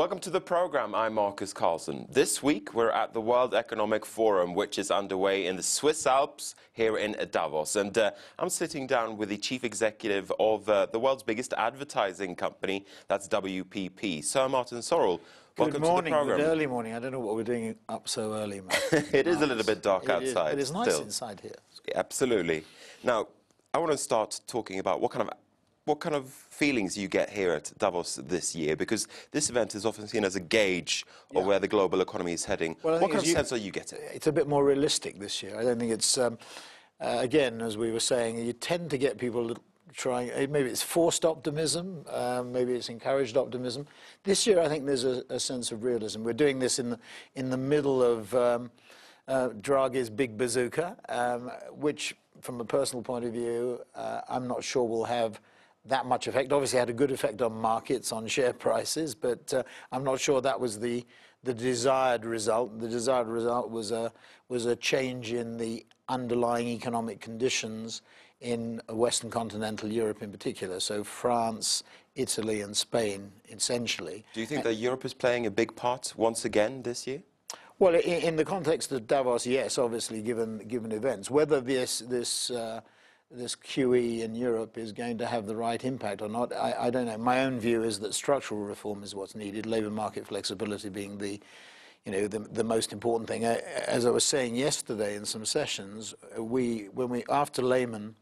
Welcome to the program. I'm Markus Karlsson. This week we're at the World Economic Forum, which is underway in the Swiss Alps here in Davos. And I'm sitting down with the chief executive of the world's biggest advertising company, that's WPP, Sir Martin Sorrell. Welcome Good morning, to the program. good early morning. I don't know what we're doing up so early, Mark. It is a little bit dark outside. But it's nice still. inside here. Absolutely. Now, I want to start talking about what kind of feelings you get here at Davos this year, because this event is often seen as a gauge of where the global economy is heading. Well, what kind of sense are you getting? It's a bit more realistic this year. I don't think it's, again, as we were saying, you tend to get people trying, maybe it's forced optimism, maybe it's encouraged optimism. This year I think there's a sense of realism. We're doing this in the middle of Draghi's big bazooka, which from a personal point of view, I'm not sure will have that much effect. Obviously had a good effect on markets, on share prices, but I'm not sure that was the desired result. The desired result was a change in the underlying economic conditions in Western continental Europe in particular, so France, Italy and Spain essentially. Do you think that Europe is playing a big part once again this year? Well, in the context of Davos, yes, obviously, given events. Whether this QE in Europe is going to have the right impact or not, I don't know. My own view is that structural reform is what's needed, labour market flexibility being the most important thing. As I was saying yesterday in some sessions, after Lehman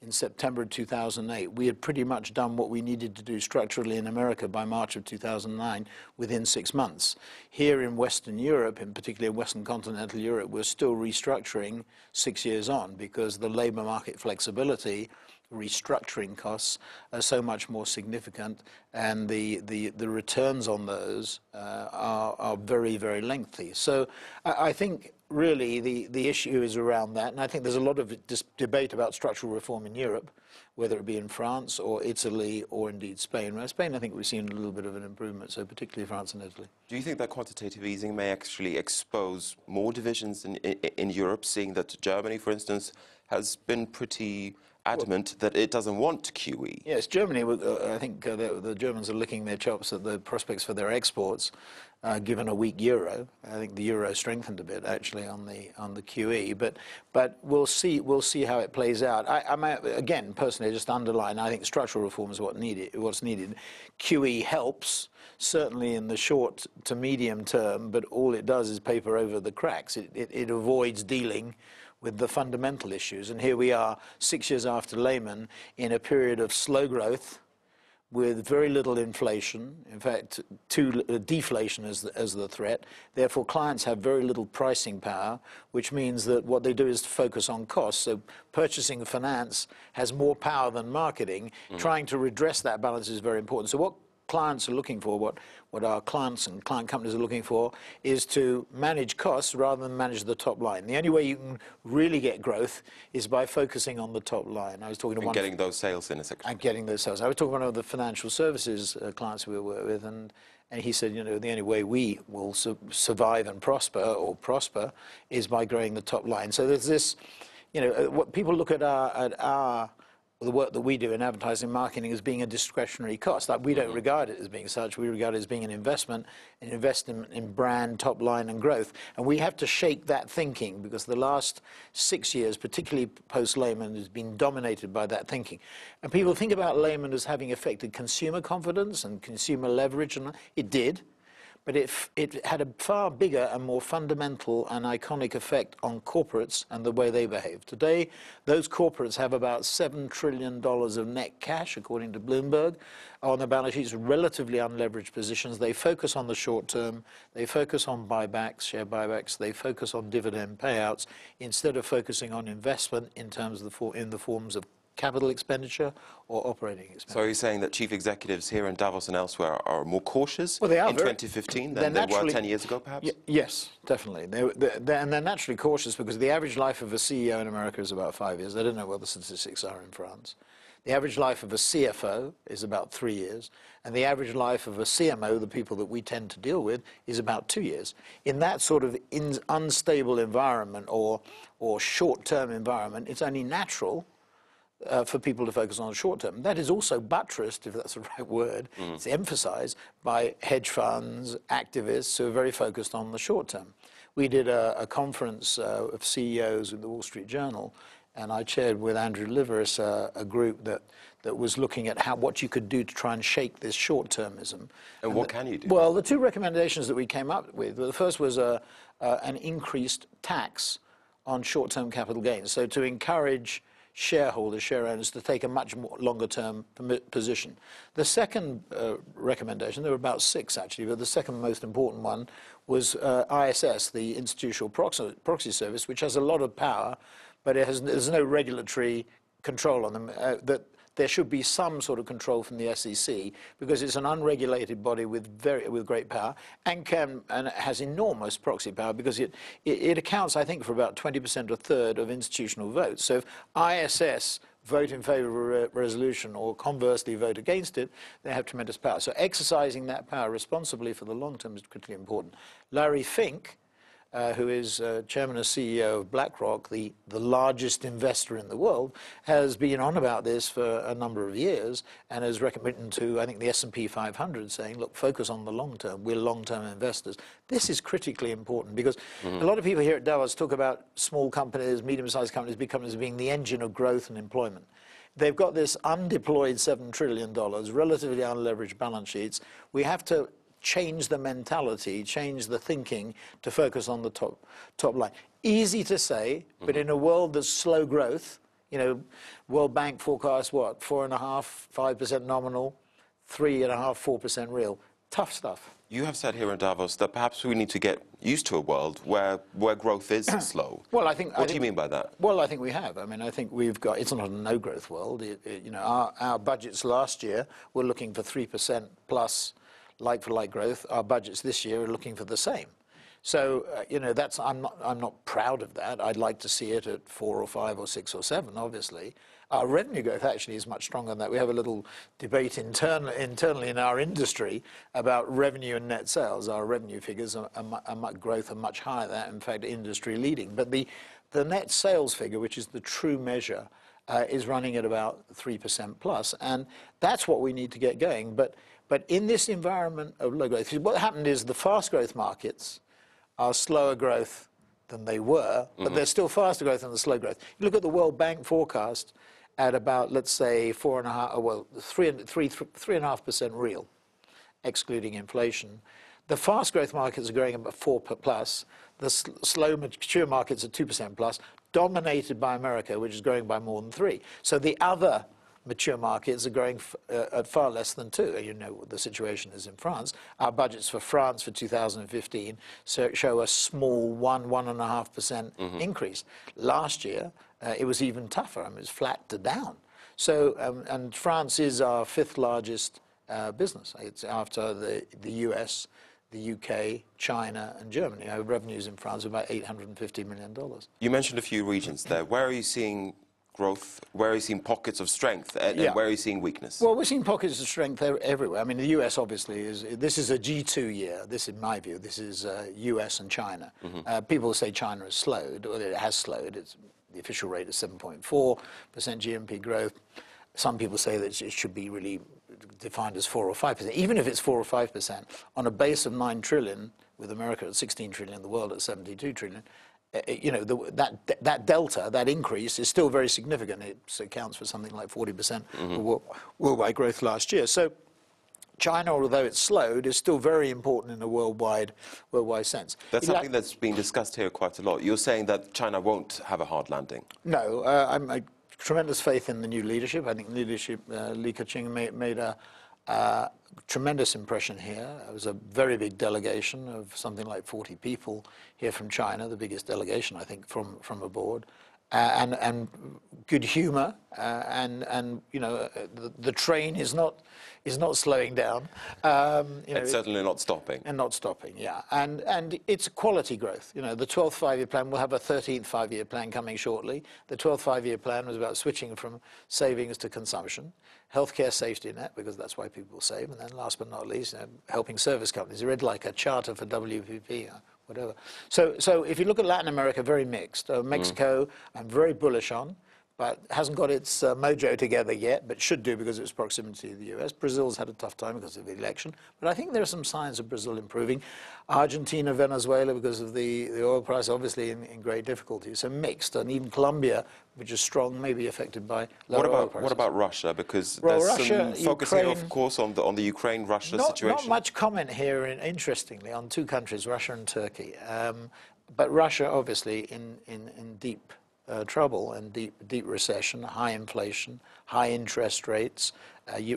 in September 2008, we had pretty much done what we needed to do structurally in America by March of 2009 within 6 months. Here in Western Europe, in particular Western continental Europe, we're still restructuring 6 years on because the labour market flexibility restructuring costs are so much more significant, and the returns on those are very, very lengthy. So I think really the issue is around that, and I think there's a lot of debate about structural reform in Europe, whether it be in France or Italy or indeed Spain. Well, Spain, I think we've seen a little bit of an improvement, so particularly France and Italy. Do you think that quantitative easing may actually expose more divisions in Europe, seeing that Germany, for instance, has been pretty adamant that it doesn't want QE? Yes, Germany, I think the Germans are licking their chops at the prospects for their exports, given a weak euro. I think the euro strengthened a bit actually on the QE, but we'll see how it plays out. Again, personally, just underline, I think structural reform is what's needed. QE helps, certainly in the short to medium term, but all it does is paper over the cracks. It avoids dealing with the fundamental issues. And here we are 6 years after Lehman in a period of slow growth with very little inflation, in fact, deflation as the threat. Therefore, clients have very little pricing power, which means that what they do is to focus on costs. So purchasing finance has more power than marketing. Trying to redress that balance is very important. So what clients are looking for, what our clients and client companies are looking for, is to manage costs rather than manage the top line. The only way you can really get growth is by focusing on the top line. I was talking to getting those sales in a second. And getting those sales. I was talking to one of the financial services clients we work with, and he said, the only way we will survive and prosper is by growing the top line. So there's this, what people look at the work that we do in advertising and marketing as being a discretionary cost. Like, we don't regard it as being such. We regard it as being an investment in brand, top line and growth. And we have to shake that thinking, because the last 6 years, particularly post-Lehman, has been dominated by that thinking. And people think about Lehman as having affected consumer confidence and consumer leverage, and it did. But it had a far bigger and more fundamental and iconic effect on corporates and the way they behave. Today, those corporates have about $7 trillion of net cash, according to Bloomberg, on their balance sheets, relatively unleveraged positions. They focus on the short term. They focus on buybacks, share buybacks. They focus on dividend payouts instead of focusing on investment in terms of in the forms of capital expenditure or operating expenditure. So are you saying that chief executives here in Davos and elsewhere are more cautious in 2015 than they were 10 years ago, perhaps? Yes, definitely. And they're naturally cautious because the average life of a CEO in America is about 5 years. I don't know what the statistics are in France. The average life of a CFO is about 3 years, and the average life of a CMO, the people that we tend to deal with, is about 2 years. In that sort of unstable environment or short-term environment, it's only natural for people to focus on the short term. That is also buttressed, if that's the right word, it's emphasized by hedge funds, activists who are very focused on the short term. We did a conference of CEOs with the Wall Street Journal, and I chaired with Andrew Liveris a group that was looking at what you could do to try and shake this short-termism. And what can you do? Well, the two recommendations that we came up with, the first was an increased tax on short-term capital gains, so to encourage shareholders, share owners, to take a much more longer-term position. The second recommendation, there were about 6 actually, but the second most important one was ISS, the Institutional Proxy Service, which has a lot of power, but there's no regulatory control on them. That there should be some sort of control from the SEC, because it's an unregulated body with great power and has enormous proxy power, because it accounts, I think, for about 20% or a third of institutional votes. So if ISS vote in favor of a resolution or conversely vote against it, they have tremendous power. So exercising that power responsibly for the long term is critically important. Larry Fink, who is chairman and CEO of BlackRock, the largest investor in the world, has been on about this for a number of years and has written to, I think, the S&P 500 saying, look, focus on the long term. We're long-term investors. This is critically important, because a lot of people here at Davos talk about small companies, medium-sized companies, big companies being the engine of growth and employment. They've got this undeployed $7 trillion, relatively unleveraged balance sheets. We have to change the mentality, change the thinking to focus on the top line. Easy to say, but in a world that's slow growth, you know, World Bank forecasts what, 4.5%, 5% nominal, 3.5%, 4% real. Tough stuff. You have said here in Davos that perhaps we need to get used to a world where growth is slow. Well, What do you mean by that? Well, I think we have. I mean, I think we've got, it's not a no-growth world. You know, our budgets last year were looking for 3% plus like-for-like growth. Our budgets this year are looking for the same. So, you know, I'm not proud of that. I'd like to see it at 4 or 5 or 6 or 7, obviously. Our revenue growth actually is much stronger than that. We have a little debate internally in our industry about revenue and net sales. Our revenue figures growth are much higher than that, in fact, industry leading. But the net sales figure, which is the true measure, is running at about 3% plus, and that's what we need to get going. But in this environment of low growth, what happened is the fast growth markets are slower growth than they were, but they're still faster growth than the slow growth. You look at the World Bank forecast at about, let's say, 3.5% real, excluding inflation. The fast growth markets are growing about 4 plus. The slow mature markets are 2% plus, dominated by America, which is growing by more than 3. So the other mature markets are growing at far less than 2. You know what the situation is in France. Our budgets for France for 2015 show a small 1.5% increase. Last year, it was even tougher. I mean, it was flat to down. So, and France is our 5th largest business. It's after the US, the UK, China, and Germany. Our revenues in France are about $850 million. You mentioned a few regions there. Where are you seeing growth? Where are you seeing pockets of strength, and where are you seeing weakness? Well, we're seeing pockets of strength everywhere. I mean, the US obviously this is a G2 year. This, in my view, this is US and China. People say China has slowed, or it has slowed. The official rate is 7.4% GNP growth. Some people say that it should be really defined as 4 or 5%. Even if it's 4 or 5%, on a base of 9 trillion, with America at 16 trillion, the world at 72 trillion, you know, that delta, that increase, is still very significant. It accounts for something like 40% of worldwide growth last year. So China, although it's slowed, is still very important in a worldwide sense. That's something that's been discussed here quite a lot. You're saying that China won't have a hard landing. No, I tremendous faith in the new leadership. I think leadership, Li Keqiang made a tremendous impression here. It was a very big delegation of something like 40 people here from China, the biggest delegation, I think, from abroad. And good humor, and you know, the train is not slowing down. You know, it's certainly not stopping. And not stopping, yeah. And it's quality growth. You know, the 12th five-year plan, we'll have a 13th five-year plan coming shortly. The 12th five-year plan was about switching from savings to consumption, healthcare safety net, because that's why people save, and then last but not least, helping service companies. I read like a charter for WPP, whatever. So if you look at Latin America, very mixed. Mexico, I'm very bullish on. but hasn't got its mojo together yet, but should do because of its proximity to the US. Brazil's had a tough time because of the election, but I think there are some signs of Brazil improving. Argentina, Venezuela, because of the oil price, obviously in great difficulty. So mixed, and even Colombia, which is strong, may be affected by lower oil prices. What about Russia? Because well, there's Russia, some focusing, Ukraine, of course, on the Ukraine-Russia situation. Not much comment here, interestingly, on two countries, Russia and Turkey. But Russia, obviously, in deep trouble and deep recession, high inflation, high interest rates.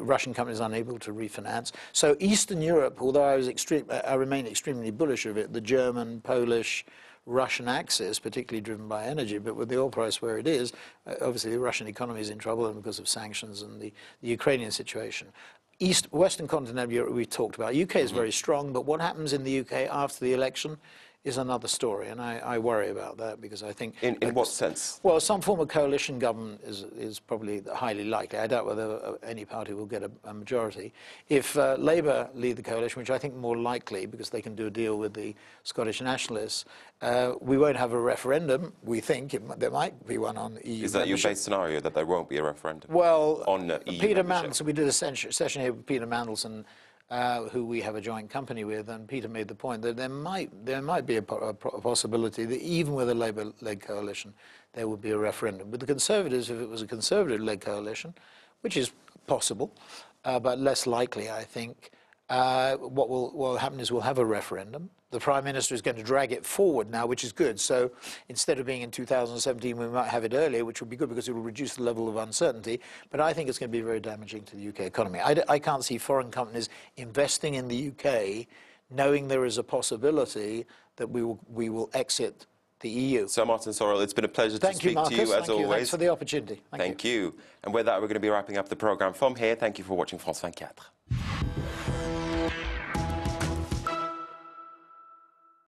Russian companies unable to refinance. So Eastern Europe, although I remain extremely bullish of it, the German, Polish, Russian axis, particularly driven by energy, but with the oil price where it is, obviously the Russian economy is in trouble and because of sanctions and the Ukrainian situation. Western continental Europe we talked about. UK is very strong, but what happens in the UK after the election is another story, and I worry about that because I think... In what sense? Well, some form of coalition government is probably highly likely. I doubt whether any party will get a majority. If Labour lead the coalition, which I think more likely because they can do a deal with the Scottish nationalists, we won't have a referendum. We think there might be one on EU Is that membership. your base scenario, that there won't be a referendum? Well, on EU Peter membership? Mandelson, we did a session here with Peter Mandelson, who we have a joint company with, and Peter made the point that there might be a possibility that even with a Labour-led coalition, there would be a referendum. With the Conservatives, if it was a Conservative-led coalition, which is possible, but less likely, I think, what will happen is we'll have a referendum. The Prime Minister is going to drag it forward now, which is good. So instead of being in 2017, we might have it earlier, which would be good because it will reduce the level of uncertainty. But I think it's going to be very damaging to the UK economy. I can't see foreign companies investing in the UK knowing there is a possibility that we will exit the EU. So, Martin Sorrell, it's been a pleasure to speak to you, as always. Thanks for the opportunity. Thank you. And with that, we're going to be wrapping up the programme from here. Thank you for watching France 24.